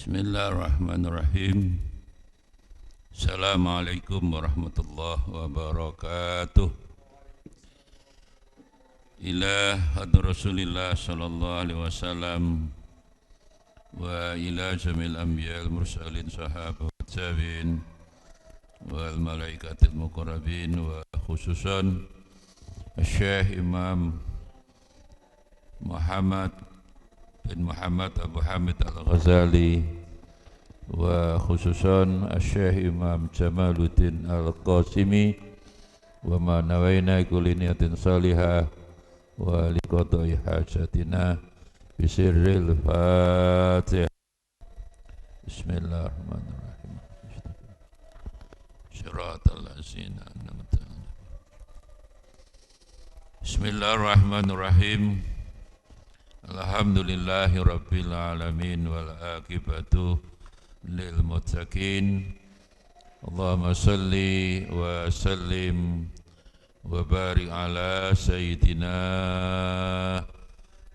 Bismillahirrahmanirrahim. Assalamualaikum warahmatullahi wabarakatuh. Ila hadrat Rasulillah sallallahu alaihi wasallam wa ila jamil anbiya'il mursalin sahabat tabi'in wal malaikatil muqarrabin wa khususan Syekh Imam Muhammad bin Muhammad Abu Hamid Al-Ghazali wa khususan Syekh Imam Jamaluddin Al-Qasimi wa ma nawaina kulli niyatin salihah wa liqada'i hajatina bisirril Fatihah. Bismillahirrahmanirrahim. Shiratal ladzina an'amta 'alaihim. Bismillahirrahmanirrahim. Alhamdulillahi rabbil alamin wal aqibatu lil muttaqin. Allahumma salli wa sallim wa barik ala sayyidina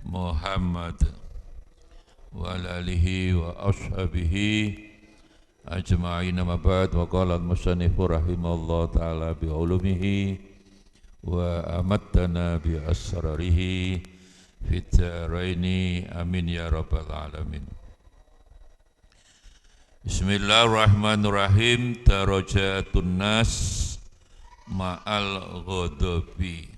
Muhammad wa alihi wa ashabihi ajma'in. Ma ba'd. Wa qala al-musannif rahimallahu ta'ala bi ulumihi wa amattana bi asrarihi Fitaraini amin ya rabbal alamin. Bismillahirrahmanirrahim. Darajatun nas ma'al ghadabi.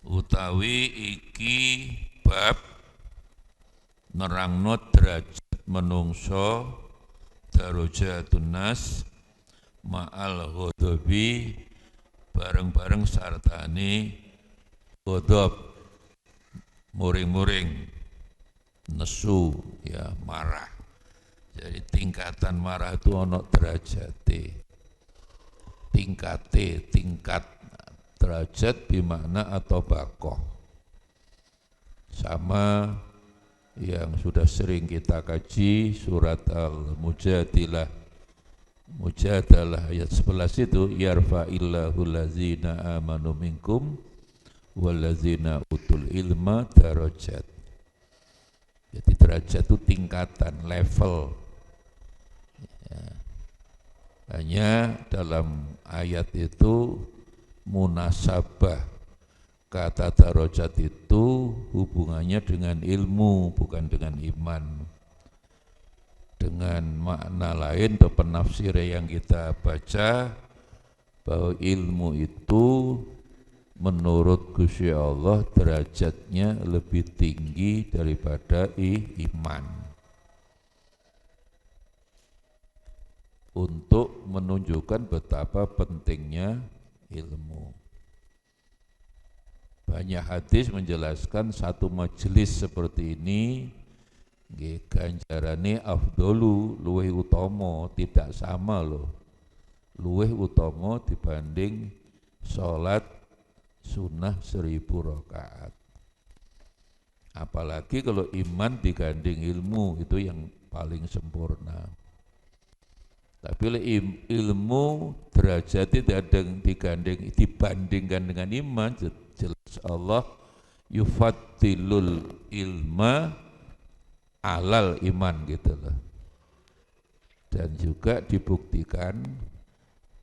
Utawi iki bab nerangno derajat menungso. Darajatun nas ma'al ghadabi, bareng-bareng sartane ghadab, muring-muring, nesu, ya marah. Jadi tingkatan marah itu ono derajate, tingkat derajat bimakna atau bakoh. Sama yang sudah sering kita kaji surat Al-Mujadilah, Mujadalah ayat 11 itu, yarfa'illahu lazina amanu minkum wallazina utul ilma darajat. Jadi derajat itu tingkatan, level ya. Hanya dalam ayat itu munasabah kata darajat itu hubungannya dengan ilmu, bukan dengan iman. Dengan makna lain atau penafsir yang kita baca bahwa ilmu itu menurut Gusti Allah derajatnya lebih tinggi daripada iman, untuk menunjukkan betapa pentingnya ilmu. Banyak hadis menjelaskan satu majelis seperti ini ganjarane afdolu, luweh utama, tidak sama loh, luweh utama dibanding sholat sunnah 1000 rakaat. Apalagi kalau iman digandeng ilmu, itu yang paling sempurna. Tapi ilmu derajatnya digandeng, dibandingkan dengan iman, jelas Allah yufaddilul ilma alal iman gitu loh. Dan juga dibuktikan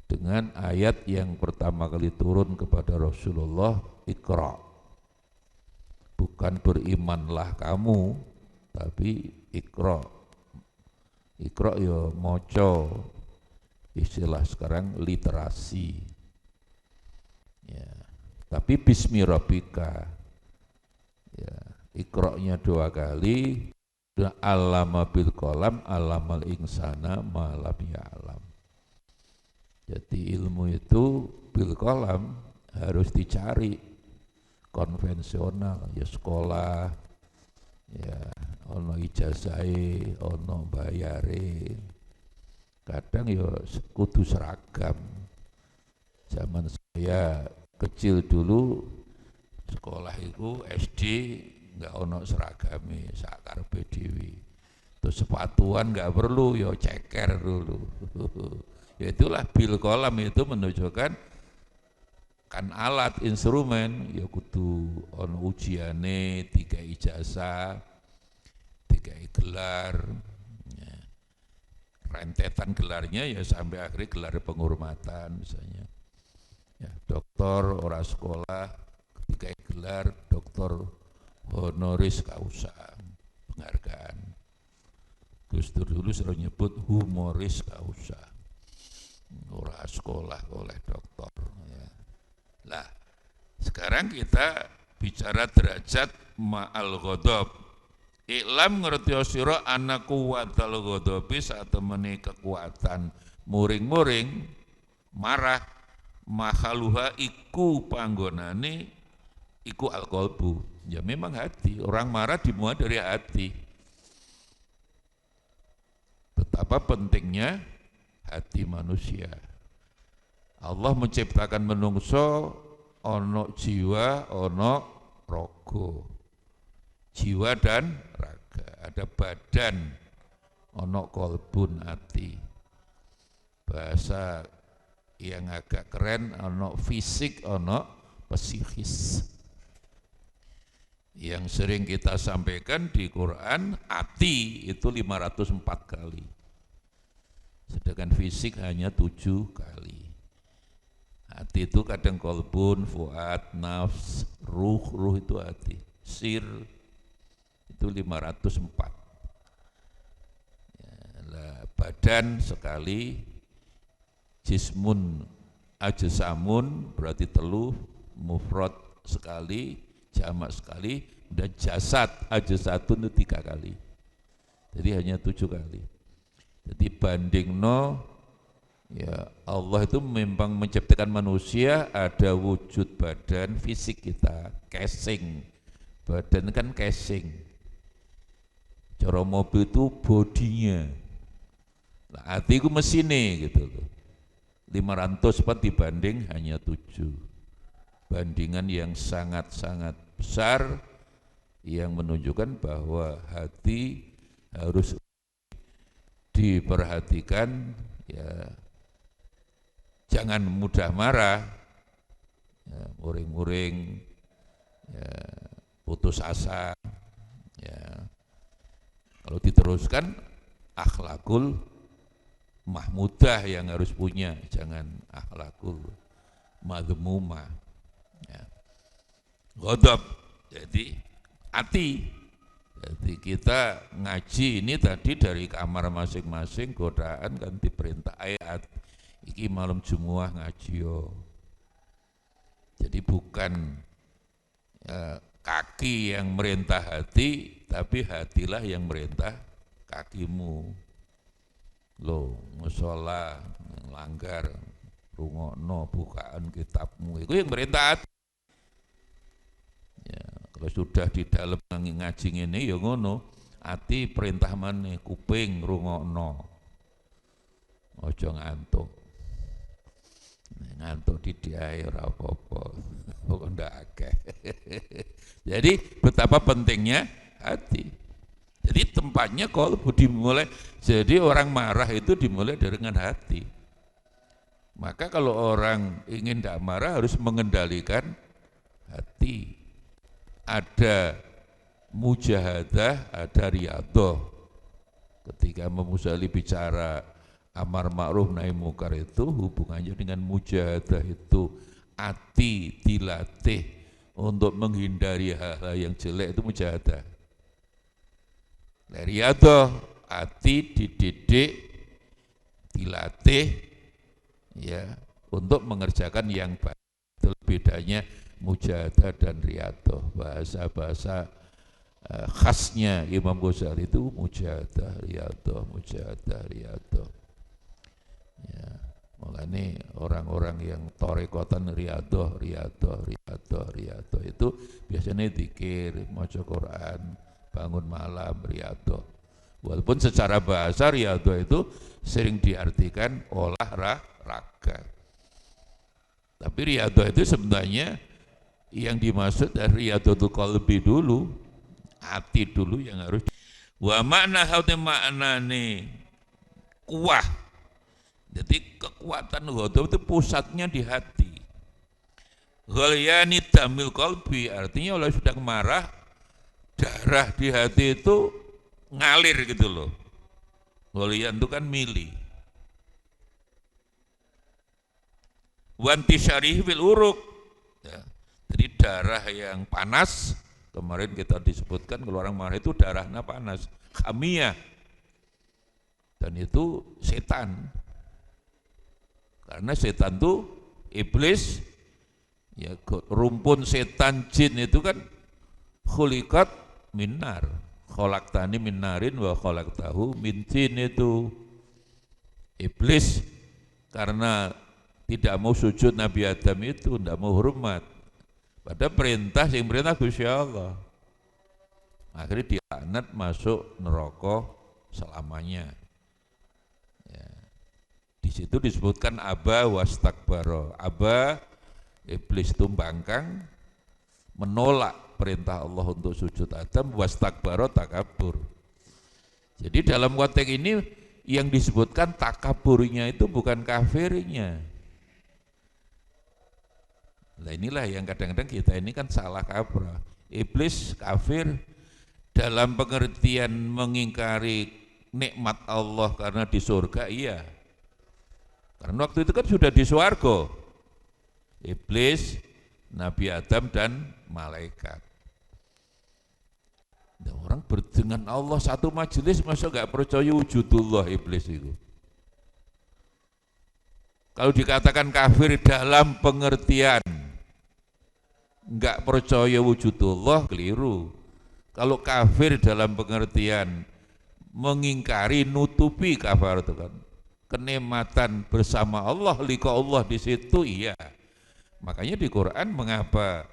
dengan ayat yang pertama kali turun kepada Rasulullah, Iqra. Bukan berimanlah kamu, tapi Iqra. Iqra ya moco, istilah sekarang literasi. Ya. Tapi bismi rabbika. Ya, Iqra-nya 2 kali. Allama bil qalam, allamal insana ma lam ya'lam. Jadi ilmu itu bil qalam harus dicari, konvensional, ya sekolah, ya ono ijazahé, ono bayare. Kadang ya kudu seragam. Zaman saya kecil dulu sekolah itu SD enggak ono seragame, sak karepe dhewe. Terus sepatuan enggak perlu, ya ceker dulu. Ya itulah bil qalam itu menunjukkan kan alat instrumen ya kudu ono ujiane 3 ijazah, dikai gelar, ya. Rentetan gelarnya ya sampai akhirnya gelar penghormatan misalnya. Ya, doktor ora sekolah dikai gelar doktor honoris causa, penghargaan. Gus Dur dulu sering nyebut humoris causa, ora sekolah oleh doktor. Ya. Lah, sekarang kita bicara derajat ma'al ghadab. Iklam ngerti sira ana kuwatal ghadabi saat temene kekuatan muring-muring marah makhaluha iku panggonane iku alqalbu. Ya memang hati, orang marah dimulai dari hati. Betapa pentingnya hati manusia. Allah menciptakan menungso ono jiwa, ono raga. Jiwa dan raga, ada badan, ono kolbun hati. Bahasa yang agak keren, ono fisik, ono psikis. Yang sering kita sampaikan di Quran, hati itu 504 kali. Sedangkan fisik hanya 7 kali. Hati itu kadang kolbun, fuad, nafs, ruh itu hati. Sir itu 504. Ya, lah, badan sekali, jismun ajsamun berarti telu, mufrad sekali, jamak sekali, dan jasad ajsatun itu 3 kali. Jadi hanya 7 kali. Jadi bandingno ya Allah itu memang menciptakan manusia ada wujud badan fisik kita, casing. Badan kan casing. Cara mobil itu bodinya. Nah, hati itu mesinnya gitu loh. 504 dibanding hanya 7. Bandingan yang sangat-sangat besar yang menunjukkan bahwa hati harus diperhatikan, ya. Jangan mudah marah, ya, muring-muring, ya, putus asa, ya. Kalau diteruskan akhlakul mahmudah yang harus punya, jangan akhlakul madhmumah. Ya. Ghadab, jadi hati. Jadi kita ngaji ini tadi dari kamar masing-masing, godaan kan diperintah ayat. Iki malam Jumuah ngaji yo. Jadi bukan kaki yang merintah hati, tapi hatilah yang merintah kakimu. Loh, musola langgar, rungokno bukaan kitabmu, itu yang merintah hati. Ya, kalau sudah di dalam ngaji ini ya ngono, hati perintah maneh, kuping rungokno. Ojo ngantuk. Ngantuk didiae ora apa-apa. Kok ndak akeh. Jadi betapa pentingnya hati. Jadi tempatnya kalau dimulai, jadi orang marah itu dimulai dengan hati. Maka kalau orang ingin tidak marah harus mengendalikan hati. Ada mujahadah, ada riyadhah. Ketika memusali bicara amar ma'ruf nahi munkar itu hubungannya dengan mujahadah itu hati dilatih untuk menghindari hal-hal yang jelek, itu mujahadah. Riyadhah, hati dididik, dilatih ya untuk mengerjakan yang baik. Itu bedanya mujahadah dan riyadhah. Bahasa-bahasa khasnya Imam Ghazali itu mujahadah, riyadhah, mujahadah, riyadhah. Ya, makanya orang-orang yang torekotan riyadhah, riyadhah, riyadhah, riyadhah itu biasanya zikir, maca Quran, bangun malam, riyadhah. Walaupun secara bahasa riyadhah itu sering diartikan olahraga. Tapi riyadhah itu sebenarnya yang dimaksud dari riyadhatul qalbi dulu, hati dulu yang harus. Wa makna hati maknane kuah. Jadi kekuatan ghadab itu pusatnya di hati. Ghalyani damil qalbi, artinya kalau sudah marah, darah di hati itu ngalir gitu loh. Golian itu kan mili. Wanti syarih fil uruk. Ya. Jadi darah yang panas, kemarin kita disebutkan kalau orang marah itu darahnya panas, khamiyah. Dan itu setan. Karena setan itu iblis, ya rumpun setan jin itu kan khuliqat minar. Khalaqtani min narin wa khalaqtahu min tin. Itu iblis karena tidak mau sujud Nabi Adam itu, tidak mau hormat pada perintah yang perintah Gusti Allah, akhirnya dilaknat masuk neraka selamanya. Ya. Di situ disebutkan aba wastakbara. Aba, iblis itu bangkang, menolak perintah Allah untuk sujud Adam, wastakbara takabur. Jadi dalam konteks ini yang disebutkan takaburnya itu bukan kafirnya. Nah inilah yang kadang-kadang kita ini kan salah kaprah. Iblis kafir dalam pengertian mengingkari nikmat Allah karena di surga, iya. Karena waktu itu kan sudah di surga. Iblis, Nabi Adam dan malaikat. Nah, orang dengan Allah satu majelis masa nggak percaya wujudullah iblis itu. Kalau dikatakan kafir dalam pengertian nggak percaya wujudullah, keliru. Kalau kafir dalam pengertian mengingkari, nutupi, kafir itu kan kenikmatan bersama Allah, liqa Allah di situ, iya. Makanya di Quran mengapa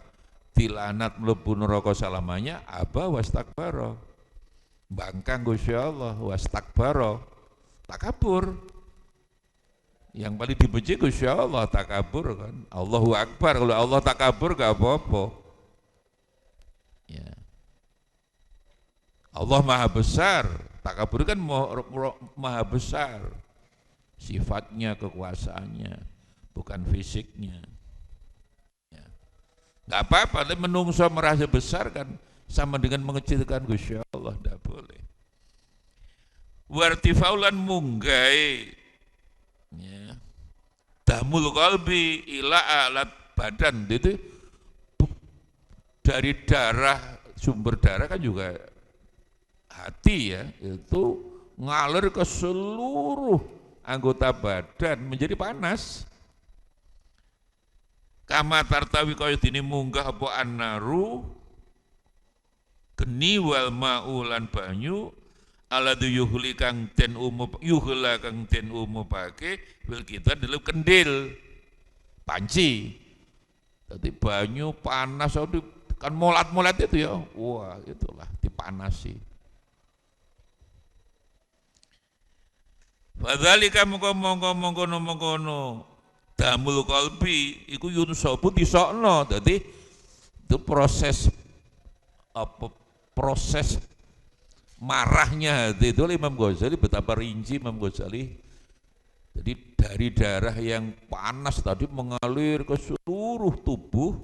dilanat mlebu neraka selamanya, aba wastakbara, bangkang Gusti Allah, wastakbara, takabur. Yang paling dibenci Gusti Allah, takabur kan. Allahu Akbar, kalau Allah takabur gak apa-apa. Ya. Allah maha besar, takabur kan maha besar. Sifatnya, kekuasaannya, bukan fisiknya. Nggak apa-apa, tapi menungso merasa besar kan sama dengan mengecilkan Gusti Allah, tidak boleh. Wartifaulan munggai, ya, damul qalbi ila alat badan, itu dari darah, sumber darah kan juga hati ya, itu ngalir ke seluruh anggota badan menjadi panas. Kama tartawi kaya dini munggah apa annaru geni wal ma'ulan banyu aladu yuhli kang den yuhla kang den umupake wil kita dalam kendil panci. Jadi banyu panas kan molat-molat itu ya, wah itulah dipanasi. Fadzalika mongko-mongko damul qalbi iku yunsabu disokno. Jadi itu proses proses marahnya hati itu Imam Ghazali, betapa rinci Imam Ghazali. Jadi dari darah yang panas tadi mengalir ke seluruh tubuh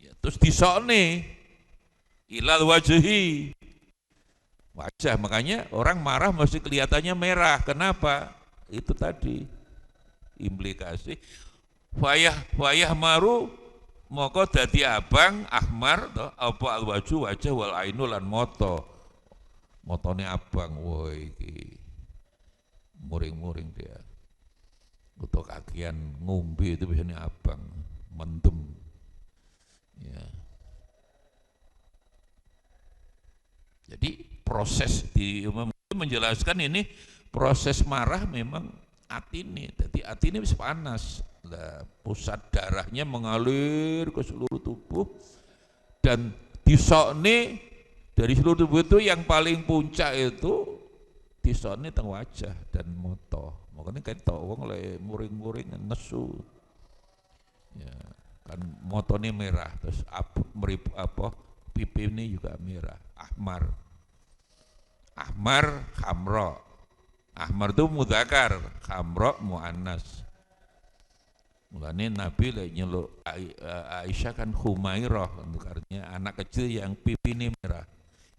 ya, terus disokne ilal wajhi, wajah. Makanya orang marah mesti kelihatannya merah. Kenapa? Itu tadi implikasi wayah maru moko dadi abang ahmar to apa alwaju wajah wal ainu lan motone abang. Woi iki muring-muring dia atau kakian ngombe itu biasanya abang mendem ya. Jadi proses di menjelaskan ini proses marah memang hati ini, jadi hati ini bisa panas. Nah, pusat darahnya mengalir ke seluruh tubuh dan disokne dari seluruh tubuh itu yang paling puncak itu disokne teng wajah dan moto. Makanya kita wong lek muring-muring nesu, ya kan motone merah, terus pipi ini juga merah, ahmar khamra. Ahmar itu mudzakkar, khamra muannas. Mulane Nabi lek nyeluk Aisyah kan Humairah, artinya anak kecil yang pipi ini merah.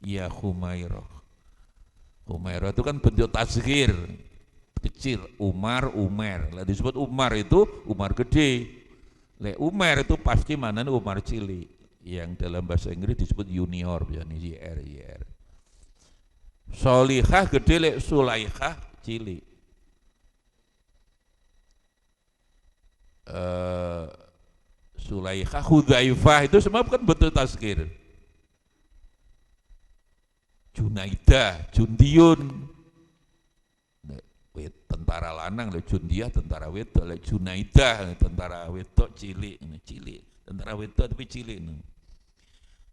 Ya Humairah. Umairah itu kan bentuk tasghir, kecil. Umar, Umer. Lah disebut Umar itu Umar gede. Lek Umer itu pasti mana Umar cilik. Yang dalam bahasa Inggris disebut junior, yani YR. Solihah gede, lek Sulaikah cilik. Sulaikah, Hudzaifah itu semua bukan bentuk tasghir. Junaidah, Jundiun, tentara lanang, Jundiah tentara wedok, Junaidah tentara wedok cilik, tentara wedok tapi cilik.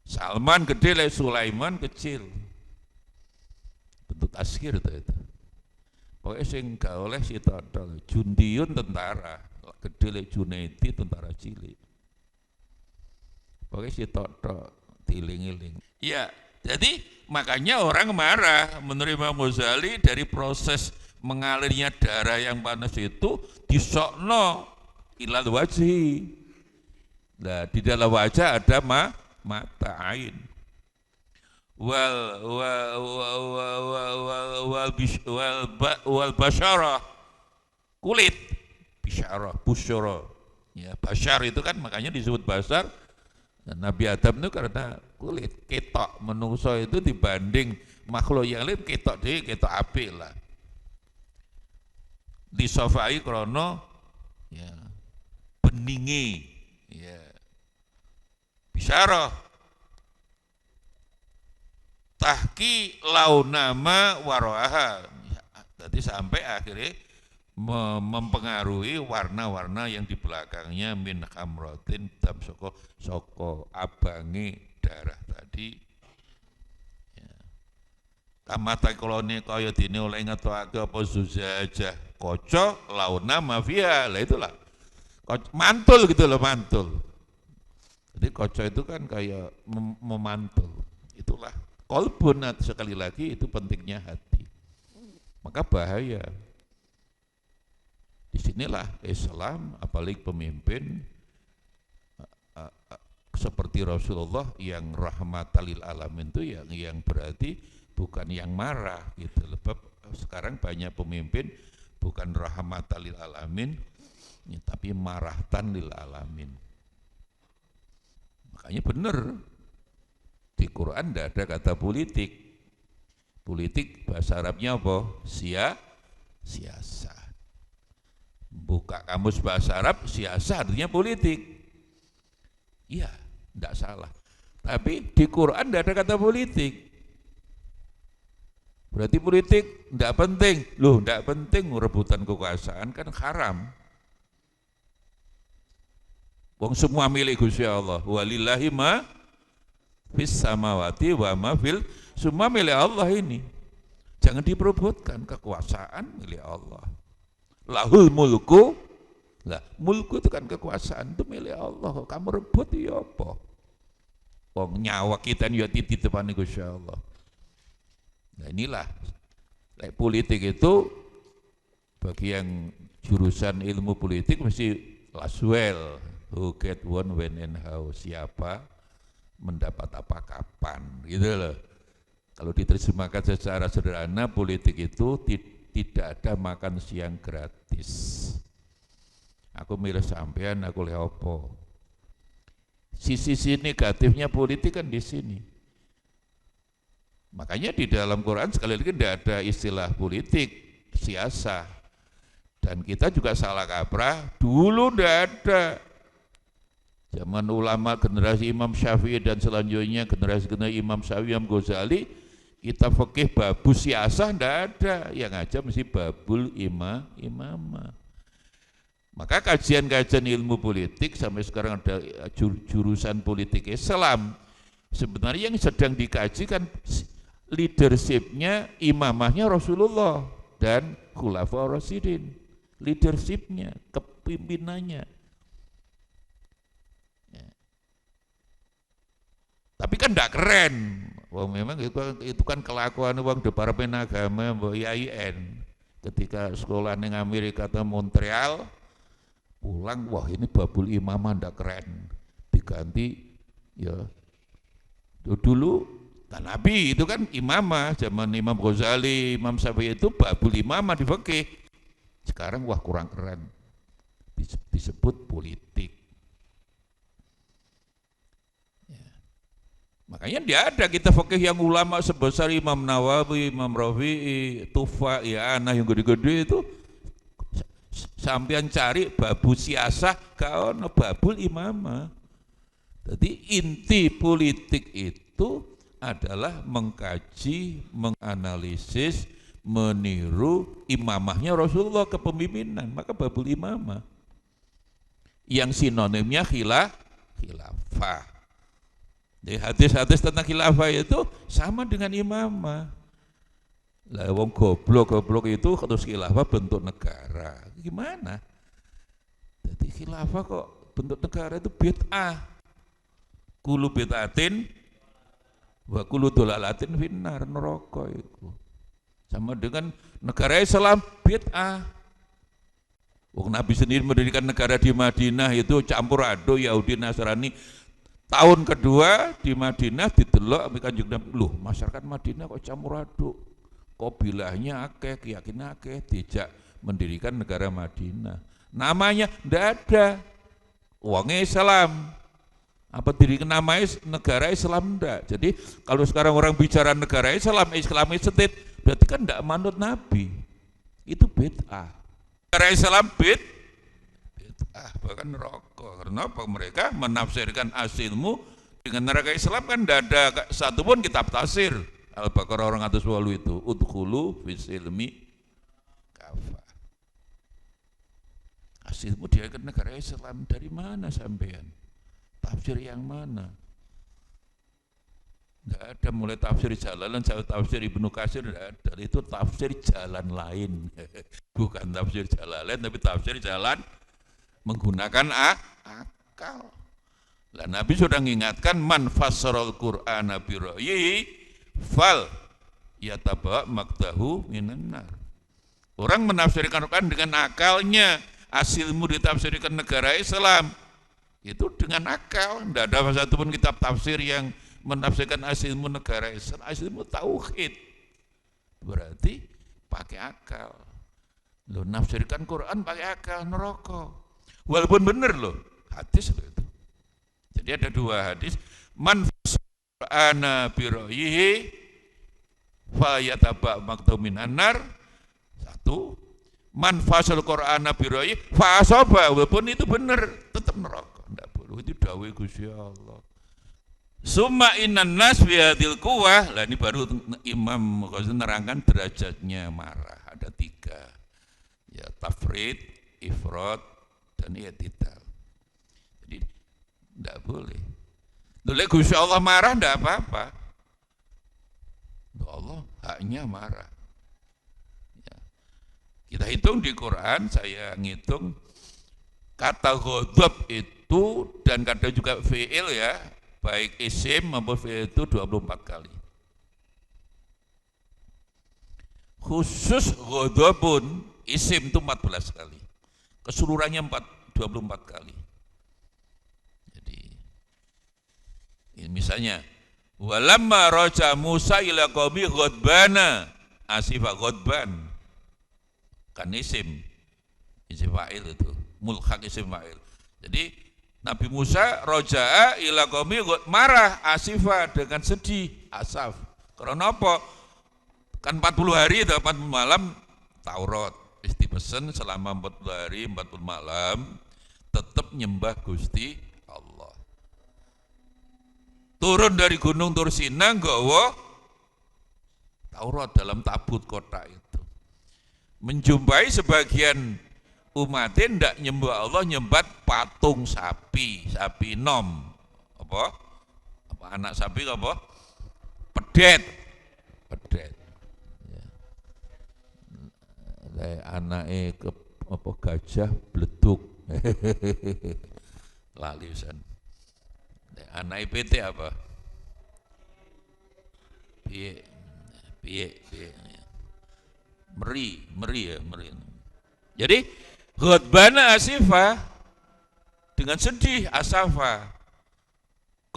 Salman gede, Sulaiman kecil. Bentuk tasghir itu. Pokoknya sing gak oleh si todol. Jundiun tentara, gede Junaidi tentara cilik. Pokoknya si todol tiling-iling. Ya, jadi makanya orang marah menurut Imam Ghazali dari proses mengalirnya darah yang panas itu disokno ilal wajhi. Nah, di dalam wajah ada mata ain. Wal basyarah, kulit, bisyarah, busyara. Ya, basyar itu kan makanya disebut basar. Nabi Adam itu karena kulit, ketok menungso itu dibanding makhluk yang lain ketok deh, ketok apik lah. Disofai krono ya beningi ya bisyarah tahki launama waroaha. Jadi sampai akhirnya mempengaruhi warna-warna yang di belakangnya min khamratin dam soko abangi darah tadi ya. Kamata koloni kaya dini oleh ngetokake apa zuzajah koco launa mafia lah itulah mantul gitu loh, mantul. Jadi koco itu kan kayak memantul, itulah kolbun. Sekali lagi itu pentingnya hati, maka bahaya. Disinilah Islam, apalagi pemimpin seperti Rasulullah yang rahmatalil alamin itu yang berarti bukan yang marah gitu. Sebab sekarang banyak pemimpin bukan rahmatalil alamin ya, tapi marahtan lil alamin. Makanya benar di Quran tidak ada kata politik. Politik bahasa Arabnya apa? Siasa. Buka kamus bahasa Arab, siasa artinya politik. Iya, tidak salah. Tapi di Quran tidak ada kata politik. Berarti politik tidak penting. Loh, tidak penting rebutan kekuasaan kan haram. Wong semua milik Gusti Allah. Walillahi ma fis samawati wa ma fil, semua milik Allah ini. Jangan diperebutkan, kekuasaan milik Allah. Lahul mulku, lah mulku itu kan kekuasaan itu milik Allah. Kamu rebut ya apa? Wong nyawa kita ya titipan Gusti Allah. Nah inilah politik itu bagi yang jurusan ilmu politik mesti Laswell, who get one when and how, siapa mendapat apa kapan gitu loh. Kalau diterjemahkan secara sederhana, politik itu tidak ada makan siang gratis. Aku milih sampean, aku lihat apa. Sisi negatifnya politik kan di sini. Makanya di dalam Quran sekali lagi tidak ada istilah politik, siasa. Dan kita juga salah kaprah, dulu tidak ada. Zaman ulama generasi Imam Syafi'i dan selanjutnya generasi Imam Syafi'i, Imam Ghazali, kita fikih babu siasah tidak ada, yang aja mesti babul imamah. Maka kajian-kajian ilmu politik sampai sekarang ada jurusan politik Islam. Sebenarnya yang sedang dikaji kan leadershipnya, imamahnya Rasulullah dan Khulafaur Rasyidin. Leadershipnya, kepimpinannya. Ya. Tapi kan tidak keren. Wah memang itu kan kelakuan wong departemen agama mbok IAIN ketika sekolah di Amerika atau Montreal pulang, wah ini babul imamah ndak keren, diganti ya dulu Nah, Nabi itu kan imamah, zaman Imam Ghazali, Imam Syafi'i itu babul imamah di fikih. Sekarang wah kurang keren, disebut politik. Ya. Makanya tidak ada kita fikih yang ulama sebesar Imam Nawawi, Imam Rafi'i, Tufa, ya anak yang gede-gede itu sampean cari babu siasah kau babul imamah. Jadi inti politik itu adalah mengkaji, menganalisis, meniru imamahnya Rasulullah kepemimpinan, maka babul imamah. Yang sinonimnya khilafah. Jadi hadis-hadis tentang khilafah itu sama dengan imamah. Lah wong goblok itu terus khilafah bentuk negara. Gimana? Jadi khilafah kok bentuk negara itu bid'ah. Kulu bid'atin wa kulu dolalatin finnar, neraka itu. Sama dengan negara Islam bid'ah. Wong Nabi sendiri mendirikan negara di Madinah itu campur aduk Yahudi Nasrani. Tahun kedua di Madinah didelok Kanjeng Nabi, loh masyarakat Madinah kok campur aduk. Kabilahnya akeh, keyakinan akeh, dijak mendirikan negara Madinah. Namanya ndak ada. Wongnya Islam. Apa diri namanya negara Islam enggak? Jadi kalau sekarang orang bicara negara Islam, Islamic State, berarti kan enggak manut Nabi. Itu bid'ah. Negara Islam bid'ah, bahkan rokok. Karena apa? Mereka menafsirkan asilmu dengan negara Islam kan enggak ada satupun kitab tafsir. Al-Baqarah 280 itu, udkhulu fisilmi kafah. Asilmu dia ke negara Islam, dari mana sampean? Tafsir yang mana? Tidak ada, mulai tafsir Jalalan sampai tafsir Ibnu Katsir tidak ada. Itu tafsir jalan lain. Bukan tafsir Jalalain, tapi tafsir jalan menggunakan akal. Lah Nabi sudah mengingatkan man fassarul Qur'ana bi ra'yihi fal yataba maktahu minan nar. Orang menafsirkan Quran dengan akalnya, asilmu ditafsirkan negara Islam. Itu dengan akal, tidak ada satupun kitab tafsir yang menafsirkan asilmu negara Islam, asilmu tauhid. Berarti pakai akal. Lo nafsirkan Quran pakai akal, neraka. Walaupun benar loh, hadis loh itu. Jadi ada dua hadis, man fasana bi ra'yihi fa yataba maktumin annar. Satu, man fasal Qur'ana bi ra'yihi fa asaba, walaupun itu benar tetap neraka. Tidak boleh, itu dawai Gusti Allah. Summa innan nas bihadil quwah. Lah ini baru Imam Ghazali nerangkan derajatnya marah. Ada tiga, ya tafrid, ifrad, dan i'tidal. Jadi tidak boleh. Oleh Gusti Allah marah tidak apa-apa. Allah haknya marah. Ya. Kita hitung di Quran, saya ngitung kata ghadab itu dan kadang juga fi'il ya, baik isim maupun fi'il itu 24 kali. Khusus ghadabun isim itu 14 kali. Keseluruhannya 24 kali. Jadi ini misalnya walamma raja Musa ila qaumi ghadbana asifa ghadban. Kan isim fa'il itu, mulhaq isim fa'il. Jadi Nabi Musa roja'a ila qaumi marah asifa dengan sedih, asaf. Karena apa? Kan 40 hari atau 40 malam Taurat. Dipesen selama 40 hari 40 malam tetap nyembah Gusti Allah. Turun dari gunung Tursina nggawa Taurat dalam tabut kotak itu. Menjumpai sebagian umatnya tidak nyembah Allah, nyembah patung sapi nom. Apa anak sapi apa? Pedet. Ya. Anaknya ke apa gajah bleduk. Lali pisan. Anaknya PT apa? Piye. Meri ya. Jadi ghadbana asifa dengan sedih asafa.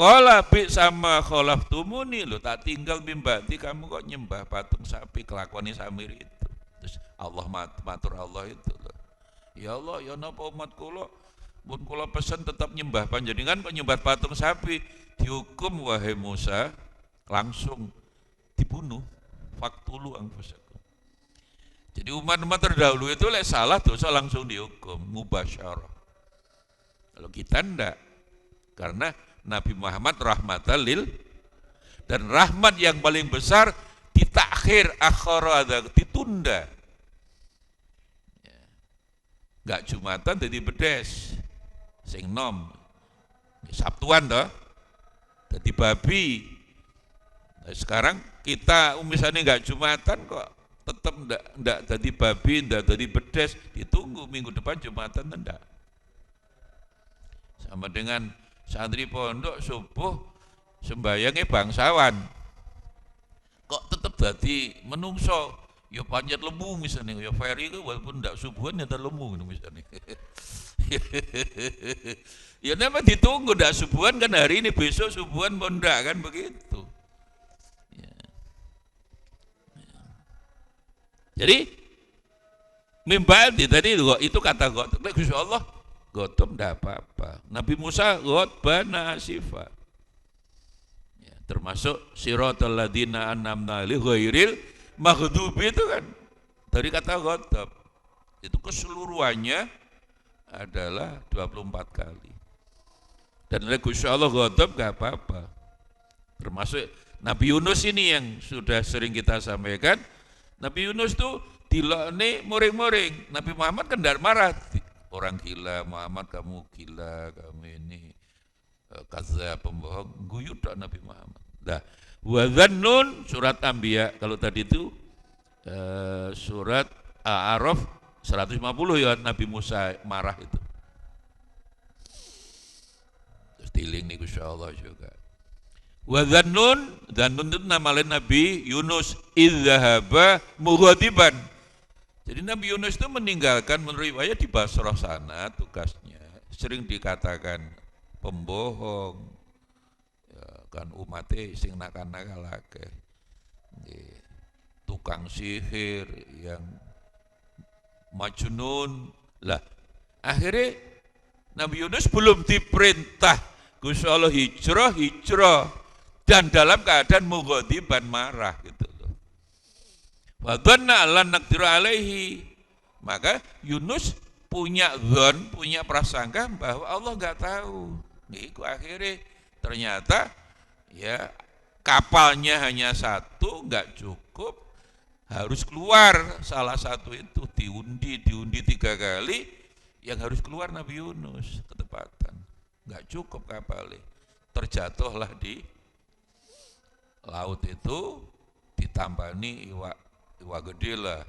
Qala bi sama khalaftumuni, lo tak tinggal bimbati kamu kok nyembah patung sapi, kelakuannya samir itu. Terus Allah matur Allah itu loh. Ya Allah, ya napa umat kula mun kula pesen tetap nyembah panjenengan kok nyembah patung sapi, dihukum wahai Musa langsung dibunuh. Faktulu anfusakum. Jadi umat-umat terdahulu itu lek salah dosa langsung dihukum mubasyarah. Kalau kita enggak, karena Nabi Muhammad rahmatan lil, dan rahmat yang paling besar ditakhir, akhara, ditunda. Enggak Jumatan jadi bedes, sing nom, Sabtuan toh, jadi babi. Nah, sekarang kita misalnya enggak Jumatan kok tetap enggak jadi babi, enggak jadi bedes, ditunggu minggu depan Jumatan enggak. Sama dengan santri pondok subuh sembayangnya bangsawan, kok tetap jadi menungso, ya panjat lembu misalnya, ya Ferry itu walaupun tidak subuhan ya terlembu misalnya. Ya nama ditunggu tidak subuhan kan hari ini, besok subuhan bondak kan begitu. Ya. Jadi mimbadi tadi itu kata God, Insya Allah Gotom tidak apa-apa. Nabi Musa ghadbana asifa. Ya, termasuk siratal ladzina an'amna alaihim ghairil maghdubi itu kan dari kata ghadab. Itu keseluruhannya adalah 24 kali. Dan Insya Allah ghadab enggak apa-apa. Termasuk Nabi Yunus ini yang sudah sering kita sampaikan. Nabi Yunus itu dilaknat muring-muring. Nabi Muhammad kan tidak marah. Orang gila, Muhammad kamu gila, kamu ini kaza pembohong, guyu tak Nabi Muhammad. Nah, wa dzannun surat Anbiya, kalau tadi itu surat A'raf 150 ya Nabi Musa marah itu. Terus tiling nih insyaallah juga. Wa dzannun itu nama lain Nabi Yunus idzahaba mughadiban. Jadi Nabi Yunus itu meninggalkan menurut riwayat di Basrah sana tugasnya. Sering dikatakan pembohong, ya, kan umatnya sing nakal-nakal akeh. Tukang sihir yang majnun. Lah, akhirnya Nabi Yunus belum diperintah Gusti Allah hijrah dan dalam keadaan mughadiban marah gitu. Wa dhanna lan naqdiru alaihi, maka Yunus punya dzon, punya prasangka bahwa Allah enggak tahu. Niku akhirnya ternyata ya kapalnya hanya satu enggak cukup, harus keluar salah satu itu diundi 3 kali, yang harus keluar Nabi Yunus ketepatan. Enggak cukup kapalnya. Terjatuhlah di laut itu ditampani iwak gede lah.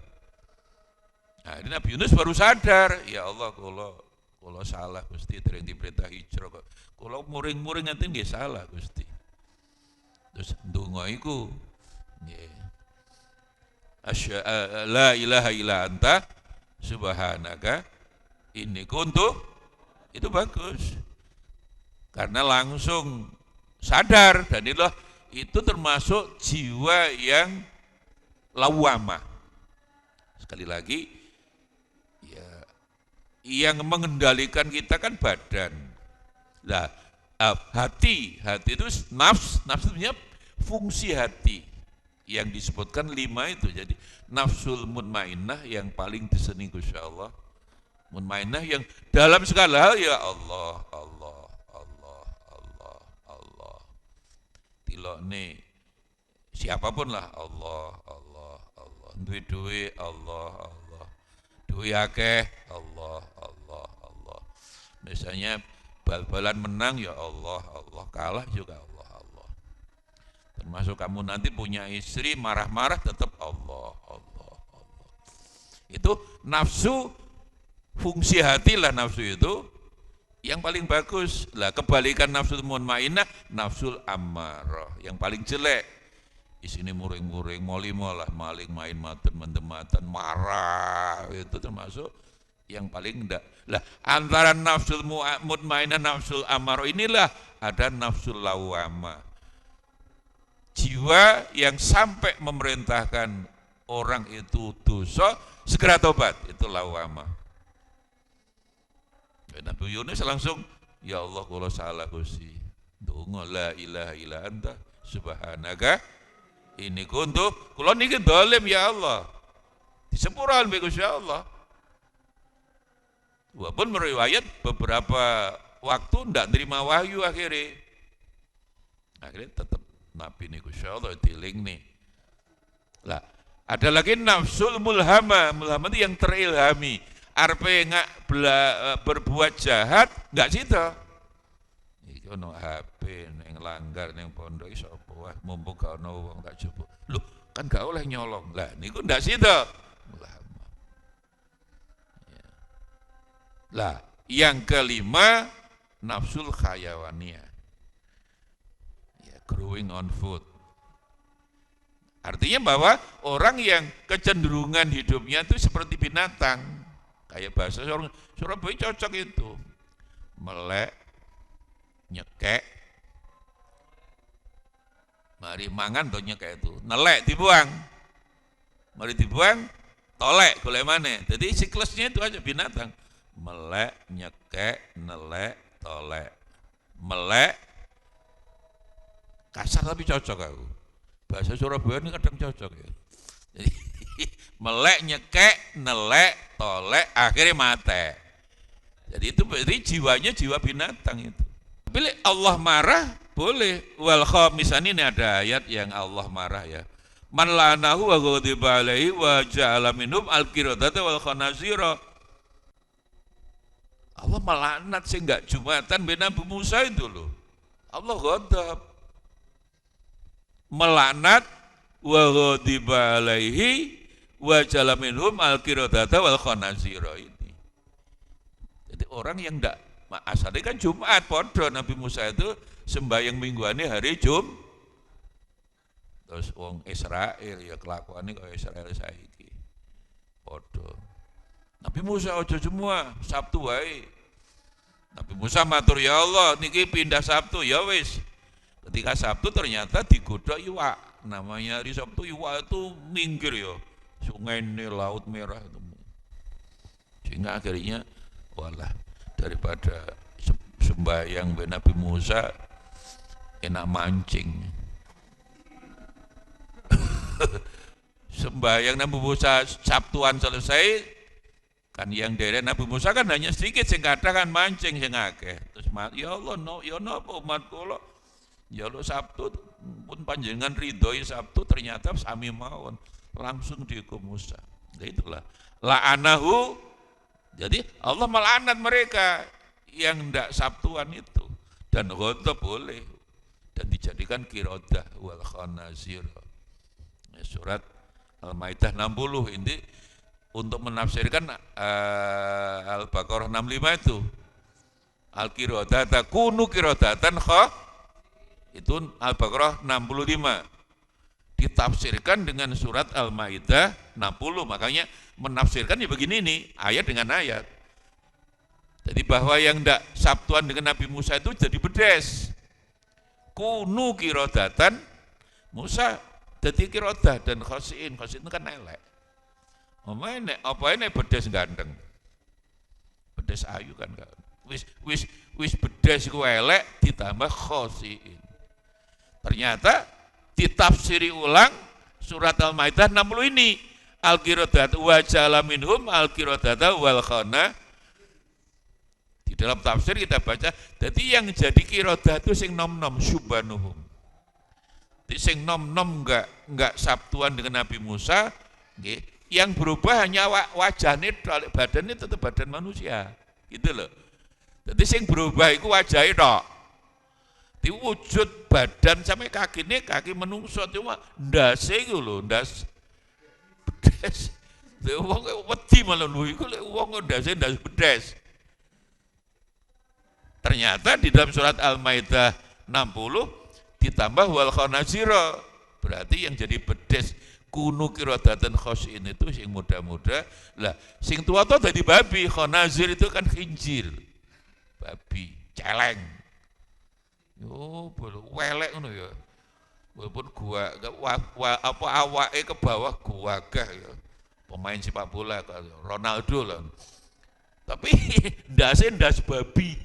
Nah ini Nabi Yunus baru sadar, ya Allah kalau salah Gusti dereng diperintah hijrah kok. Kalau muring-muring nanti nggih salah Gusti. Terus ndonga iku nggih. La ilaha illa anta subhanaka inni kuntu, itu bagus. Karena langsung sadar, dan itu termasuk jiwa yang lawamah. Sekali lagi, ya, yang mengendalikan kita kan badan. Nah, hati itu nafsu itu fungsi hati yang disebutkan 5 itu. Jadi nafsul mutmainnah yang paling diseni Gusti Allah. Mutmainnah yang dalam segala hal ya Allah. Tilokne siapapun lah Allah. Duwe Allah. Duwe akeh Allah. Misalnya bal-balan menang ya Allah. Kalah juga Allah. Termasuk kamu nanti punya istri marah-marah tetap Allah. Itu nafsu, fungsi hati lah nafsu itu yang paling bagus. Lah kebalikan nafsu mutmainnah, nafsul ammarah yang paling jelek. Isini muring-muring, maling main matan, mendematan, marah, itu termasuk yang paling enggak. Lah antara nafsul mutmainah, nafsul amaro inilah ada nafsul lawamah. Jiwa yang sampai memerintahkan orang itu dosa, segera tobat, itu lawamah. Nabi Yunus langsung, ya Allah kalau salah Gusti, donga la ilaha illa anta subhanaka ini kuntu kula niki dolim ya Allah. Disepuran be Gusti Allah. Walaupun meriwayat beberapa waktu ndak terima wahyu akhirnya tetap Nabi ini Gusti Allah diling nih. Lah, ada lagi nafsul mulhama. Mulhama itu yang terilhami. Arpe nggak berbuat jahat, nggak situ. Iki ono HP neng langgar neng pondok iso apa wah mumpung gak ono wong tak coba. Loh, kan gak oleh nyolong. Lah niku ndak situ. Mulhama. Ya. Lah, yang kelima nafsul khayawaniyah. Growing on food. Artinya bahwa orang yang kecenderungan hidupnya itu seperti binatang. Kayak bahasa Surabaya cocok itu. Melek, nyekek, mari mangan tuh nyekek itu. Nelek dibuang. Mari dibuang, tolek golek maneh. Jadi siklusnya itu aja binatang. Melek, nyekek, nelek, tolek. Melek, kasar tapi cocok aku. Bahasa Surabaya ini kadang cocok ya. Jadi melek, nyekek, nelek, tolek, akhirnya mate. Jadi itu berarti jiwanya jiwa binatang itu. Tapi Allah marah boleh. Wal khamisan ini ada ayat yang Allah marah ya. Man la'anahu wa ghadiba alaihi wa ja'ala minhum al-qiradata wal khanazira. Allah melaknat sehingga Jumatan bin Nabi Musa itu loh. Allah ghadab. Melaknat wa ghadiba alaihi wa ja'ala minhum al-qiradata wal khanazira ini. Jadi orang yang enggak asalnya kan Jumat podo Nabi Musa itu sembahyang mingguannya hari terus wong Israel ya kelakuannya kaya Israel saiki podo. Nabi Musa ojo semua Sabtu wae. Nabi Musa matur ya Allah niki pindah Sabtu ya wis. Ketika Sabtu ternyata digodok iwak. Namanya hari Sabtu iwak itu minggir ya. Sungai ini Laut Merah itu. Sehingga akhirnya walah daripada sembahyang Nabi Musa enak mancing. Sembahyang Nabi Musa Sabtuan selesai kan yang dari Nabi Musa kan hanya sedikit sing kadang kan mancing sing akeh. Terus ya Allah ya napa umat kula ya Allah Sabtu pun panjenengan ridhoi Sabtu ternyata sami mawon langsung dihukum Musa. Nah itulah la'anahu. Jadi Allah melaknat mereka yang tidak Sabtuan itu dan ghadab boleh dan dijadikan qirodah wal khanazir. Surat Al-Maidah 60 ini untuk menafsirkan Al-Baqarah 65 itu al-qirodata kunu qirodatan itu Al-Baqarah 65 ditafsirkan dengan surat Al-Maidah 60. Makanya menafsirkan ya begini nih, ayat dengan ayat. Jadi bahwa yang tidak Sabtuan dengan Nabi Musa itu jadi bedes. Kunu qirodatan Musa jadi qirodah dan khosiin itu kan elek. Apa ini bedes ganteng, bedes ayu kan gak. Wis bedes ku elek ditambah khosiin. Ternyata ditafsiri ulang surat Al-Maidah 60 ini al-qirodat wa ja'ala minhum al-qirodata wal khana. Di dalam tafsir kita baca jadi yang jadi qirodah itu sing nom-nom syubanuhum. Sing nom-nom enggak Sabtuan dengan Nabi Musa, yang berubah hanya wajahnya, badannya tetap badan manusia, gitu loh. Jadi sing berubah itu wajahnya tok. Di wujud badan sampai kaki menungso cuma ndase iku lho, ndas bedes. Wong wedi malah lho iku wong ndase ndas bedes. Ternyata di dalam surat Al-Maidah 60 ditambah wal khanazira, berarti yang jadi bedes Kunu kirodatan khosyin itu sing muda-muda. Lah sing tua-tua dadi babi, khonazir itu kan khinjir. Babi, celeng. Yo, welek ngono ya. Walaupun apa awake ke bawah gagah ya. Pemain sepak bola Ronaldo lah. Tapi ndas babi.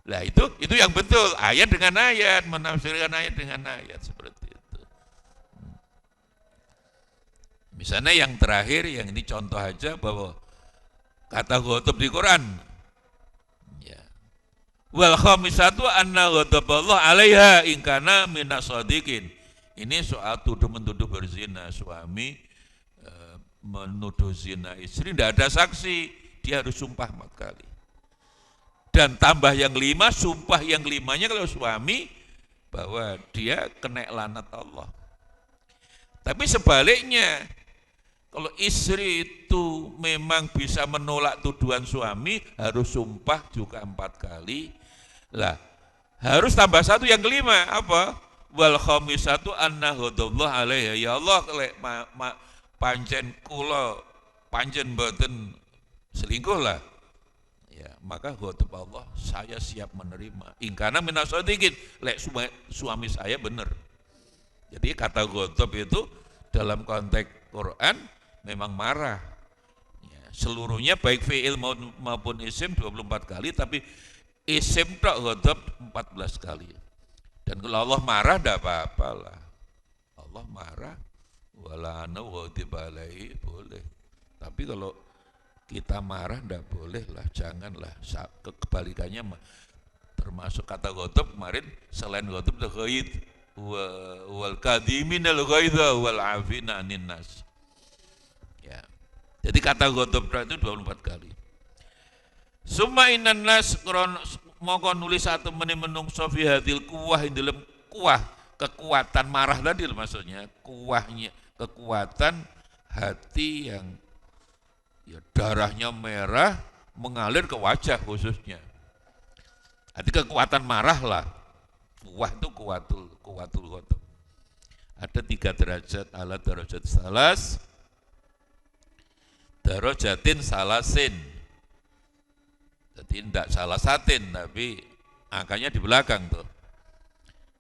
Lah itu yang betul, ayat dengan ayat, menafsirkan ayat dengan ayat seperti itu. Misalnya yang terakhir, yang ini contoh aja bahwa kata ghadab di Quran. Ya. Wal khamisatu anna ghadaballah 'alaiha in kana minas shadiqin. Ini soal tuduh-menuduh berzina, suami menuduh zina istri, tidak ada saksi, dia harus sumpah 4 kali. Dan tambah yang 5, sumpah yang 5-nya kalau suami bahwa dia kena laknat Allah. Tapi sebaliknya, kalau istri itu memang bisa menolak tuduhan suami, harus sumpah juga 4 kali. Lah, harus tambah 1 yang 5, apa? Wal khamisatu anna ghadabullah alaiha. Ya Allah, pancen kula pancen mboten selingkuh lah. Ya, maka ghadab Allah saya siap menerima. Ingkana minas shadiqin, lek suami saya benar. Jadi kata ghadab itu dalam konteks Quran memang marah. Ya, seluruhnya baik fi'il maupun isim 24 kali, tapi isim tok ghadab 14 kali. Dan kalau Allah marah tidak apa-apalah. Allah marah wala ana ghadib alaihi boleh. Tapi kalau kita marah tidak boleh lah, janganlah. Kebalikannya termasuk kata ghadab kemarin, selain ghadab itu ghaid wal kadhiminal ghaidha wal afina 'anin nas. Ya. Jadi kata ghadab itu 24 kali. Summa innan nas moko nulis satu menungso fi hadil kuwah ing dalam kuwah, kekuatan marah tadi maksudnya, kuwahnya kekuatan hati yang ya darahnya merah mengalir ke wajah khususnya. Arti kekuatan marah lah. Kuwah itu kuwatul ghadab. Ada 3 derajat, ala derajat salas, darajatin salasin. Jadi tidak salah satin, tapi angkanya di belakang tuh.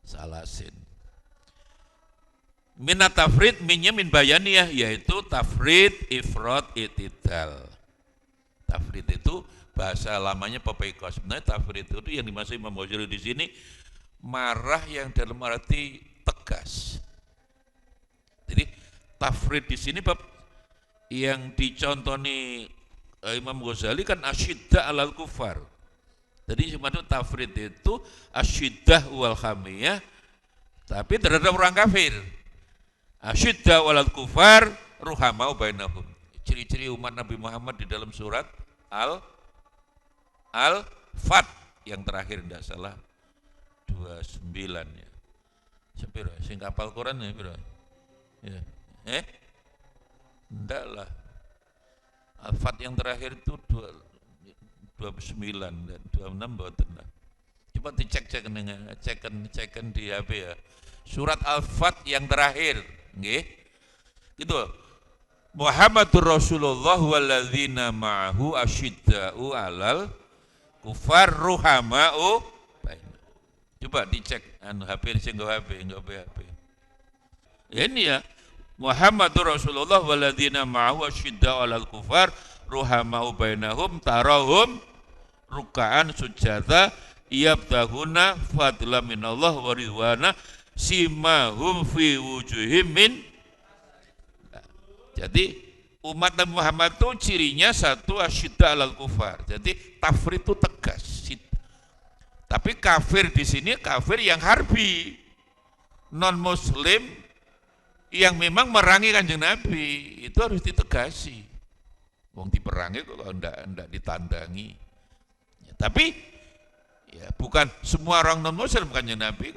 Salasin. Minat tafrid minnya min bayaniyah, yaitu tafrid, ifrad, itidal. Tafrid itu bahasa lamanya pepeikos. Sebenarnya tafrid itu yang dimaksud Imam Ghazali di sini marah yang dalam arti tegas. Jadi tafrid di sini yang dicontoni Imam Ghazali kan asyiddah alal kufar. Jadi sebenarnya tafrid itu asyiddah wal khamiyah, tapi terhadap orang kafir. Asyiddah walal kufar ruhamau bainahum. Ciri-ciri umat Nabi Muhammad di dalam surat Al-Fat yang terakhir tidak salah 29 ya. Sepiro sing kapal Quran ya piro? Ya. Enggak lah. Al-Fat yang terakhir itu 29 dan 26 boten lah. Coba ceken di HP ya. Surat Al-Fat yang terakhir, nggih. Gitu. Muhammadur Rasulullah walladzina ma'ahu asyidda'u 'alal kufar ruhama'u bainahum. Coba dicek HP sing HP, enggak HP. Ya ini ya. Muhammadur Rasulullah walladzina ma'ahu asyidda'u 'alal kufar ruhamau bainahum tarahum ruk'an sujada yabtahuna fadla minallah wa ridwana simahum fi wujuhim min. Jadi umat Nabi Muhammad itu cirinya satu asyidda 'alal kufar. Jadi tafrid itu tegas. Tapi kafir di sini kafir yang harbi, non muslim yang memang merangi Kanjeng Nabi, itu harus ditegasi. Wong diperangi kok enggak ditandangi. Ya, tapi ya bukan semua orang non muslim Kanjeng Nabi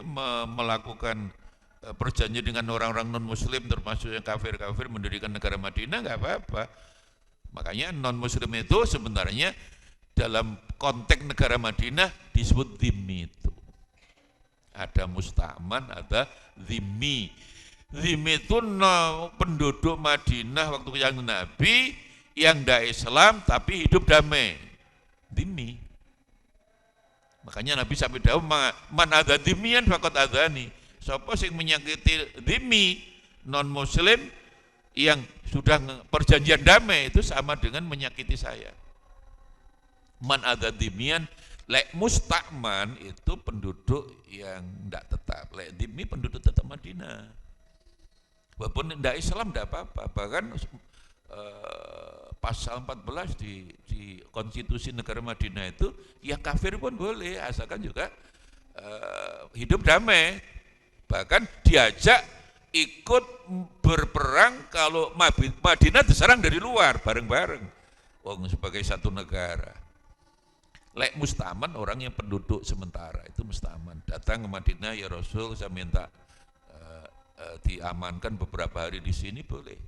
melakukan perjanjian dengan orang-orang non muslim termasuk yang kafir-kafir mendirikan negara Madinah, enggak apa-apa. Makanya non muslim itu sebenarnya dalam konteks negara Madinah disebut dhimmi itu. Ada musta'man, ada dhimmi. Dhimmi itu penduduk Madinah waktu yang Nabi yang tidak Islam tapi hidup damai. Dhimmi. Makanya Nabi sampai dawuh man ada dhimmian faqad adhani. Siapa sing menyakiti dhimmi non muslim yang sudah perjanjian damai itu sama dengan menyakiti saya. Man ada dhimmian, lek musta'man itu penduduk yang tidak tetap. Lek dhimmi penduduk tetap Madinah. Walaupun tidak Islam tidak apa-apa. Bahkan pasal 14 di konstitusi negara Madinah itu yang kafir pun boleh asalkan juga hidup damai. Bahkan diajak ikut berperang kalau Madinah diserang dari luar bareng-bareng. Sebagai satu negara. Lek musta'man orang yang penduduk sementara itu musta'man. Datang ke Madinah, ya Rasul saya minta diamankan beberapa hari di sini boleh.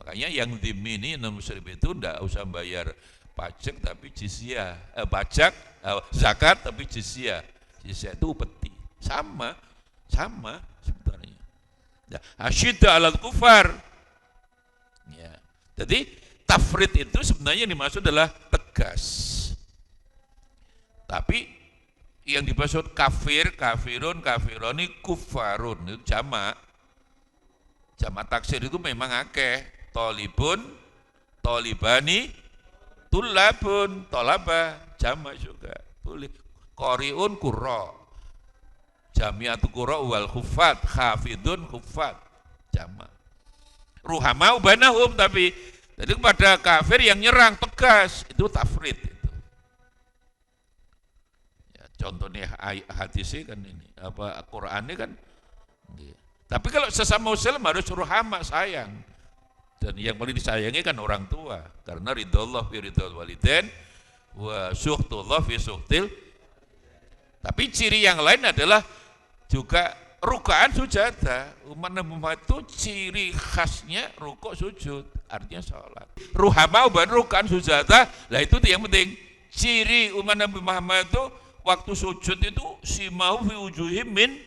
Makanya yang dhimmi ini non-muslim itu tidak usah bayar pajak tapi jizyah, zakat tapi jizyah. Jizyah itu upeti. Sama sebenarnya. Ya, asyidda alal kufar. Ya. Jadi tafrid itu sebenarnya dimaksud adalah tegas. Tapi yang dimaksud kafir, kafirun, kafironi, kufarun itu jamak. Jamak taksir itu memang akeh. Tolibun, tolibani, tulabun, tolaba, jamak juga boleh. Qoriun, qurra, jami'atu qurra wal khufat, khafidun, khufat, jamak. Ruhamau banahum, tapi jadi kepada kafir yang nyerang tegas itu tafrid. Contohnya hadisnya kan ini, Qurannya kan. Tapi kalau sesama muslim harus ruhama, sayang. Dan yang paling disayangi kan orang tua. Karena ridhollah fi ridhol walidain wa suhtullah fi suhtil. Tapi ciri yang lain adalah juga rukaan sujadah. Umat Nabi Muhammad itu ciri khasnya rukuk sujud, artinya sholat. Ruhama uban rukaan sujadah, lah itu yang penting. Ciri umat Nabi Muhammad itu waktu sujud itu simau fi wujuhim min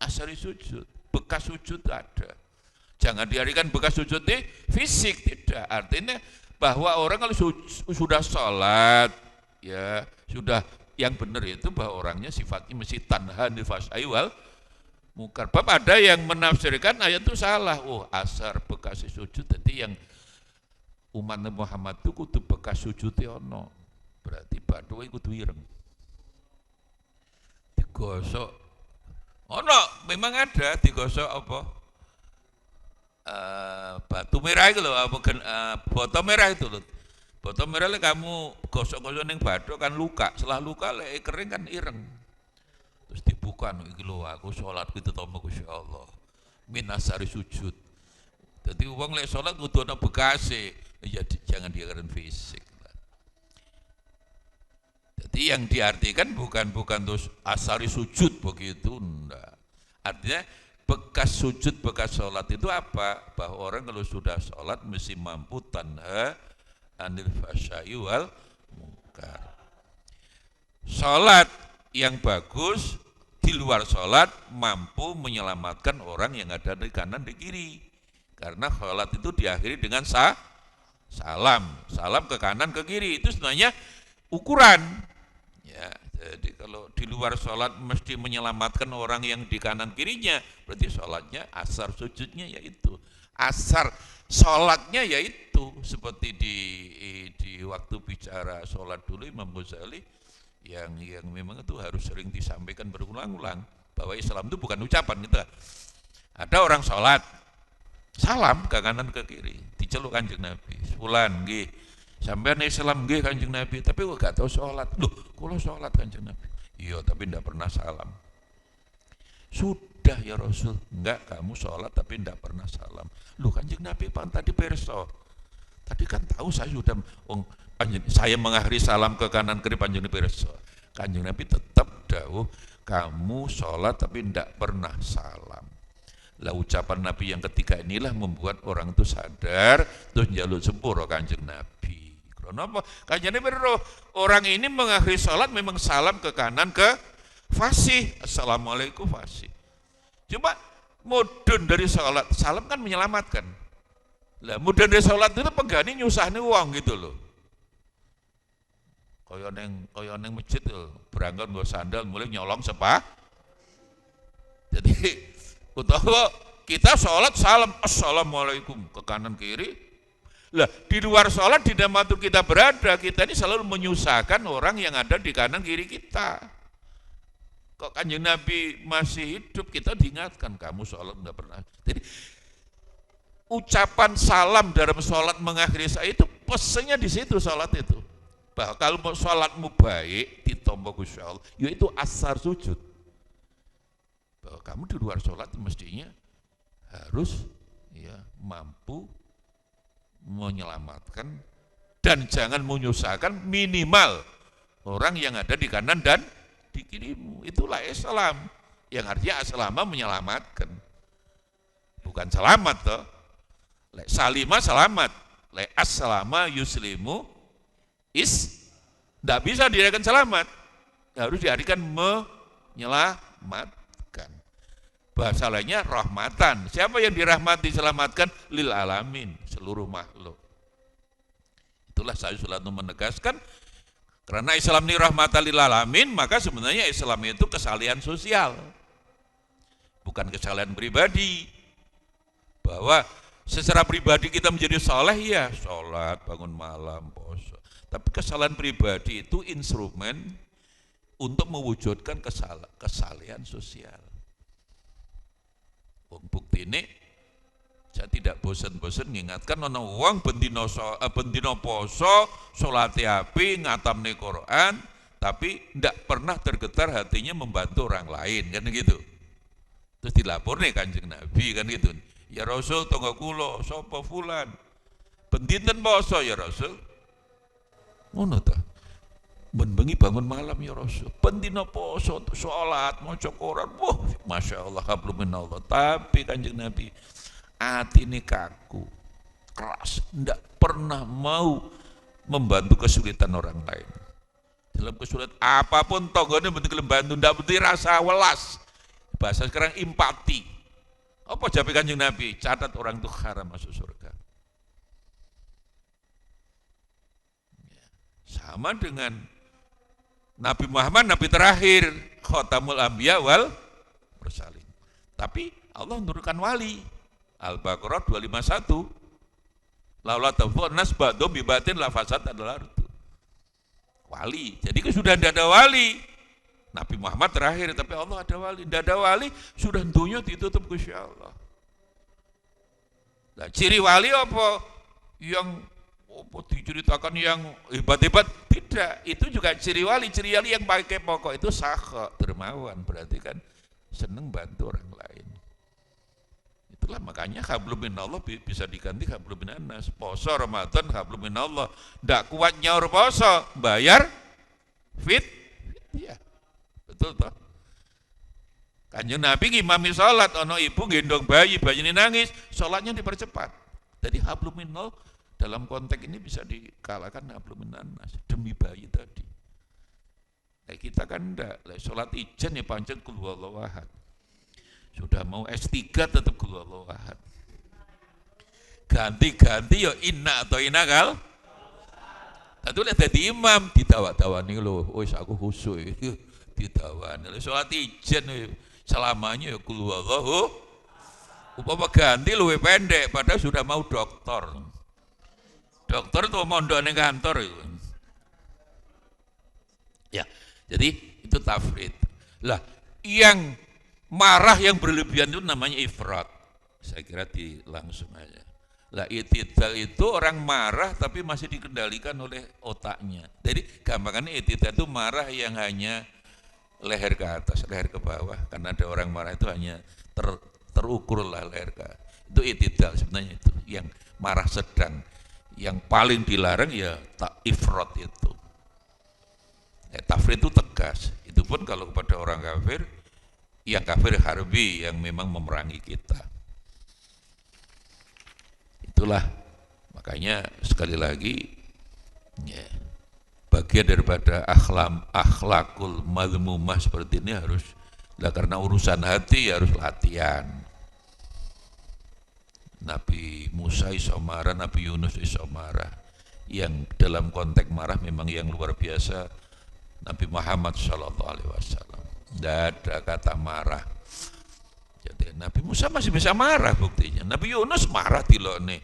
asari sujud. Bekas sujud ada. Jangan diartikan bekas sujud di fisik, tidak. Artinya bahwa orang kalau sudah sholat, ya sudah yang benar itu bahwa orangnya sifatnya mesti tanha anil fahsya'i wal munkar. Ada yang menafsirkan ayat itu salah. Asar bekas sujud. Jadi yang umat Nabi Muhammad itu kudu bekas sujudnya ono. Berarti badhe kudu ireng. Digosok, memang ada digosok apa? Batu merah itu loh, botol merah itu loh. Botol merah kamu gosok-gosok ning bathuk kan luka, setelah luka lek kering kan ireng. Terus dibuka iki lho aku salat kuwi tetama Gusti Allah. Minasari sujud. Jadi wong lek salat kudu ana bekase, ya jangan diartikan fisik. Jadi yang diartikan bukan terus asari sujud begitu, enggak. Artinya bekas sujud, bekas sholat itu apa? Bahwa orang kalau sudah sholat mesti mampu tanha anil fahsya'i wal munkar. Sholat yang bagus di luar sholat mampu menyelamatkan orang yang ada di kanan di kiri. Karena sholat itu diakhiri dengan salam ke kanan ke kiri, itu sebenarnya ukuran. Ya, jadi kalau di luar sholat mesti menyelamatkan orang yang di kanan kirinya, berarti sholatnya asar sujudnya yaitu asar sholatnya yaitu seperti di waktu bicara sholat dulu Imam Ghazali yang memang itu harus sering disampaikan berulang-ulang bahwa Islam itu bukan ucapan gitu. Ada orang sholat salam ke kanan ke kiri, diceluk Kanjeng Nabi, "Fulan nggih, sampean Islam nggih Kanjeng Nabi, tapi kok gak tahu sholat." Loh, kula sholat Kanjeng Nabi. Iya, tapi enggak pernah salam. Sudah ya Rasul, enggak, kamu sholat tapi enggak pernah salam. Loh, Kanjeng Nabi pan tadi perso. Tadi kan tahu saya sudah saya mengakhiri salam ke kanan kiri Kanjeng Nabi perso. Kanjeng Nabi tetap dawuh, kamu sholat tapi enggak pernah salam. Lah ucapan Nabi yang ketiga inilah membuat orang itu sadar terus njaluk sepuro Kanjeng Nabi. Kenapa? Kanjeng Nabi orang ini mengakhiri sholat memang salam ke kanan ke Fasih, assalamualaikum fasih. Cuma mudun dari sholat, salam kan menyelamatkan. Lah mudun dari sholat itu penggani nyusahnya uang gitu loh. Kaya neng masjid tuh, berangkat nggo sandal mulai nyolong sepah. Jadi utawa kita sholat salam assalamualaikum ke kanan kiri. Lah di luar sholat di tempat kita berada, kita ini selalu menyusahkan orang yang ada di kanan kiri kita. Kok Kanjeng Nabi masih hidup, kita diingatkan kamu sholat enggak pernah. Jadi ucapan salam dalam sholat mengakhiri saya itu pesannya di situ sholat itu. Bahwa kalau sholatmu baik ditompo Gusti Allah, yaitu asar sujud. Bahwa kamu di luar sholat mestinya harus ya mampu menyelamatkan dan jangan menyusahkan minimal orang yang ada di kanan dan di kirimu. Itulah Islam yang artinya aslama menyelamatkan, bukan selamat toh. Lek salima selamat, lek aslama yuslimu tidak bisa diartikan selamat, harus diartikan menyelamatkan. Bahasa lainnya rahmatan. Siapa yang dirahmati selamatkan? Lil alamin, seluruh makhluk. Itulah saya selalu menegaskan, karena Islam ini rahmatan lil alamin, maka sebenarnya Islam itu kesalahan sosial, bukan kesalahan pribadi. Bahwa secara pribadi kita menjadi soleh, ya sholat, bangun malam, puasa. Tapi kesalahan pribadi itu instrumen untuk mewujudkan kesalahan sosial. Bukti ini, saya tidak bosan-bosan mengingatkan ono wong bendino poso, sholat api, ngatamne Quran, tapi tidak pernah tergetar hatinya membantu orang lain, kan gitu. Terus dilapor nih Kanjeng Nabi, kan gitu. Ya Rasul, tonggo kulo, sapa fulan, bendinten poso ya Rasul. Ngono ta. Ben bengi bangun malam ya Rasul. Bendina poso salat maca Quran. Wah, Masya Allah, hablum minallah. Tapi Kanjeng Nabi atine kaku, keras, ndak pernah mau membantu kesulitan orang lain. Dalam kesulitan apapun tonggone bentuk membantu, ndak bentuk rasa welas. Bahasa sekarang empati. Apa jawab Kanjeng Nabi? Catat orang itu haram masuk surga. Sama dengan Nabi Muhammad, Nabi terakhir, Khotamul Anbiya wal Mursalin. Tapi Allah menurunkan wali. Al-Baqarah 251. Laula tafun nas ba'dhum bi batin la fasad adalah itu. Wali. Jadi sudah tidak ada wali. Nabi Muhammad terakhir, tapi Allah ada wali. Tidak ada wali, sudah dunia ditutup Gusti Allah. Nah, ciri wali apa? Yang diceritakan yang hebat-hebat, tidak. Itu juga ciri wali yang pakai pokok itu sakha, dermawan, berarti kan seneng bantu orang lain. Itulah makanya hablum minallah bisa diganti hablum minannas. Poso Ramadan hablum minallah, ndak kuat nyaur poso, bayar fit ya. Betul toh? Kanjeng Nabi ngimami salat, ono ibu gendong bayi ini nangis, salatnya dipercepat. Jadi hablum minallah dalam konteks ini bisa dikalahkan hablum minannas demi bayi tadi. Kayak kita kan enggak, sholat ijen ya pancen kul huwallahu ahad. Sudah mau S3 tetap kul huwallahu ahad. Ganti-ganti ya inna atau inakal. Tentu lihat jadi imam didawa-dawani lho, wis aku khusyuk didawani. Sholat ijen selamanya ya kul huwallahu. Upama ganti luwih pendek padahal sudah mau doktor. Dokter tuh mondok ning kantor itu. Ya, jadi itu tafrid. Lah, yang marah yang berlebihan itu namanya ifrat. Saya kira langsung aja. Lah, i'tidal itu orang marah tapi masih dikendalikan oleh otaknya. Jadi gampangannya i'tidal itu marah yang hanya leher ke atas, leher ke bawah. Karena ada orang marah itu hanya terukur lah leher ke atas. Itu i'tidal sebenarnya itu, yang marah sedang. Yang paling dilarang ya ifrat itu. Tafrid itu tegas. Itu pun kalau kepada orang kafir, yang kafir harbi yang memang memerangi kita. Itulah makanya sekali lagi ya, bagian daripada akhlakul madhmumah seperti ini harus, lah karena urusan hati harus latihan. Nabi Musa iso marah, Nabi Yunus iso marah. Yang dalam konteks marah memang yang luar biasa Nabi Muhammad SAW. Tidak ada kata marah. Jadi Nabi Musa masih bisa marah buktinya. Nabi Yunus marah tilone,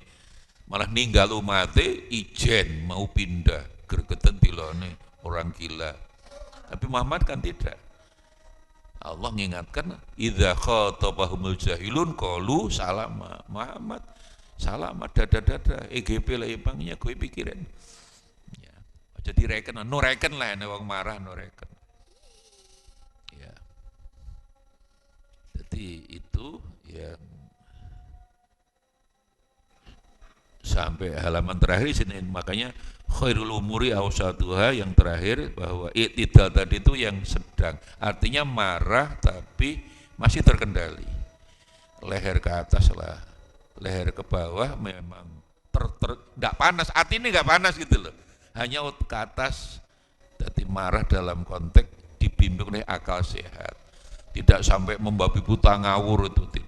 malah ninggal umatnya, ijen mau pindah, gregetan tilone, orang gila. Nabi Muhammad kan tidak. Allah mengingatkan, idza khatabahumul jahilun qalu salama. Muhammad salama dada-dada EGP lah emangnya gue pikirin. Ya. Jadi reken, no reken lah nek wong marah no reken. Ya. Jadi itu yang sampai halaman terakhir sini, makanya khairul umuri awsatuha yang terakhir, bahwa i'tidal tadi itu yang sedang, artinya marah tapi masih terkendali, leher ke atas lah, leher ke bawah memang enggak panas, hati ini enggak panas gitu loh, hanya ke atas. Jadi marah dalam konteks dibimbing oleh akal sehat, tidak sampai membabi buta ngawur itu